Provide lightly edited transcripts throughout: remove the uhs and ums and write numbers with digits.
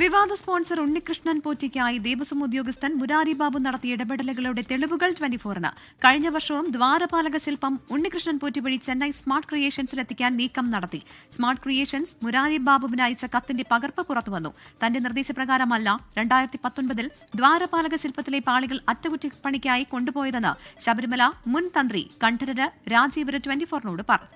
വിവാദ സ്പോൺസർ ഉണ്ണികൃഷ്ണൻ പോറ്റിക്കായി ദേവസ്വം ഉദ്യോഗസ്ഥൻ മുരാരി ബാബു നടത്തിയ ഇടപെടലുകളുടെ തെളിവുകൾ 24-ന്. കഴിഞ്ഞ വർഷവും ദ്വാരപാലക ശില്പം ഉണ്ണികൃഷ്ണൻ പോറ്റി വഴി ചെന്നൈ സ്മാർട്ട് ക്രിയേഷൻസിലെത്തിക്കാൻ നീക്കം നടത്തി. സ്മാർട്ട് ക്രിയേഷൻസ് മുരാരി ബാബുവിന് അയച്ച കത്തിന്റെ പകർപ്പ് പുറത്തുവന്നു. തന്റെ നിർദ്ദേശപ്രകാരമല്ല 2019-ൽ ദ്വാരപാലക ശില്പത്തിലെ പാളികൾ അറ്റകുറ്റപ്പണിക്കായി കൊണ്ടുപോയതെന്ന് ശബരിമല മുൻ തന്ത്രി കണ്ഠരര് രാജീവര് 24-നോട് പറഞ്ഞു.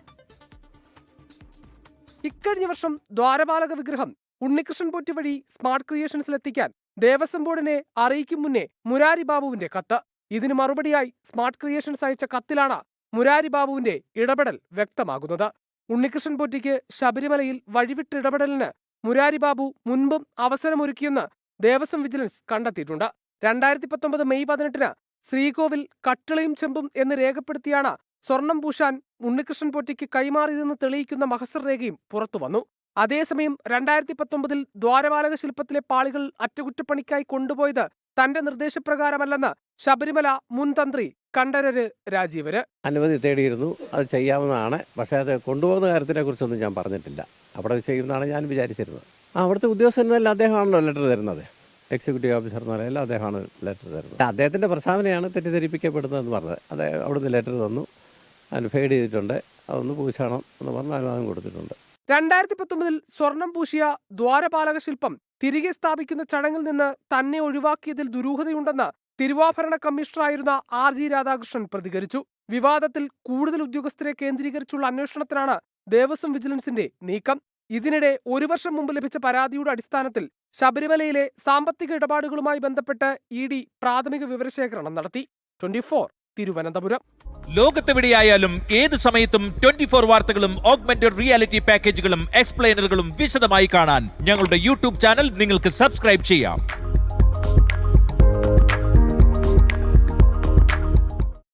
ഇക്കഴിഞ്ഞ വർഷം ദ്വാരപാലക വിഗ്രഹം ഉണ്ണികൃഷ്ണൻ പോറ്റി വഴി സ്മാർട്ട് ക്രിയേഷൻസിലെത്തിക്കാൻ ദേവസ്വം ബോർഡിനെ അറിയിക്കും മുന്നേ മുരാരി ബാബുവിന്റെ കത്ത്. ഇതിന് മറുപടിയായി സ്മാർട്ട് ക്രിയേഷൻസ് അയച്ച കത്തിലാണ് മുരാരി ബാബുവിന്റെ ഇടപെടൽ വ്യക്തമാകുന്നത്. ഉണ്ണികൃഷ്ണൻ പോറ്റിക്ക് ശബരിമലയിൽ വഴിവിട്ട് ഇടപെടലിന് മുരാരി ബാബു മുൻപും അവസരമൊരുക്കിയെന്ന് ദേവസ്വം വിജിലൻസ് കണ്ടെത്തിയിട്ടുണ്ട്. 2019 മെയ് 18-ന് ശ്രീകോവിൽ കട്ടിളയും ചെമ്പും എന്ന് രേഖപ്പെടുത്തിയാണ് സ്വർണം പൂശാൻ ഉണ്ണികൃഷ്ണൻ പോറ്റിക്ക് കൈമാറിയതെന്ന് തെളിയിക്കുന്ന മഹസർ രേഖയും പുറത്തുവന്നു. അതേസമയം 2019-ൽ ദ്വാരപാലക ശില്പത്തിലെ പാളികൾ അറ്റകുറ്റപ്പണിക്കായി കൊണ്ടുപോയത് തന്റെ നിർദ്ദേശപ്രകാരമല്ലെന്ന് ശബരിമല മുൻ തന്ത്രി കണ്ഠരര് രാജീവര് അനുമതി തേടിയിരുന്നു. അത് ചെയ്യാവുന്നതാണ്. പക്ഷേ അത് കൊണ്ടുപോകുന്ന കാര്യത്തിനെ കുറിച്ചൊന്നും ഞാൻ പറഞ്ഞിട്ടില്ല. അവിടെ ചെയ്യുന്നതാണ് ഞാൻ വിചാരിച്ചിരുന്നത്. അവിടുത്തെ ഉദ്യോഗസ്ഥനല്ല, അദ്ദേഹമാണല്ലോ ലെറ്റർ തരുന്നത്. എക്സിക്യൂട്ടീവ് ഓഫീസർ എന്ന് പറയില്ല, അദ്ദേഹമാണ് ലെറ്റർ തരുന്നത്. അദ്ദേഹത്തിന്റെ പ്രസ്താവനയാണ് തെറ്റിദ്ധരിപ്പിക്കപ്പെടുന്നതെന്ന് പറഞ്ഞത്. അത് അവിടുന്ന് ലെറ്റർ തന്നു, അതിന് ഫെയ്ഡ് ചെയ്തിട്ടുണ്ട്, അതൊന്ന് പൂശണം എന്ന് പറഞ്ഞ് അനുവാദം കൊടുത്തിട്ടുണ്ട്. 2019-ൽ സ്വർണം പൂശിയ ദ്വാരപാലക ശില്പം തിരികെ സ്ഥാപിക്കുന്ന ചടങ്ങിൽ നിന്ന് തന്നെ ഒഴിവാക്കിയതിൽ ദുരൂഹതയുണ്ടെന്ന് തിരുവാഭരണ കമ്മീഷണറായിരുന്ന RG രാധാകൃഷ്ണൻ പ്രതികരിച്ചു. വിവാദത്തിൽ കൂടുതൽ ഉദ്യോഗസ്ഥരെ കേന്ദ്രീകരിച്ചുള്ള അന്വേഷണത്തിനാണ് ദേവസ്വം വിജിലൻസിന്റെ നീക്കം. ഇതിനിടെ 1 വർഷം മുമ്പ് ലഭിച്ച പരാതിയുടെ അടിസ്ഥാനത്തിൽ ശബരിമലയിലെ സാമ്പത്തിക ഇടപാടുകളുമായി ബന്ധപ്പെട്ട് ED പ്രാഥമിക വിവരശേഖരണം നടത്തി. 24 തിരുവനന്തപുരം. ലോകത്തെവിടെയായാലും ഏത് സമയത്തും 24 വാർത്തകളും ഓഗ്മെന്റഡ് റിയാലിറ്റി പാക്കേജുകളും എക്സ്പ്ലെയിനറുകളും വിശദമായി കാണാൻ ഞങ്ങളുടെ YouTube ചാനൽ നിങ്ങൾക്ക് സബ്സ്ക്രൈബ് ചെയ്യാം.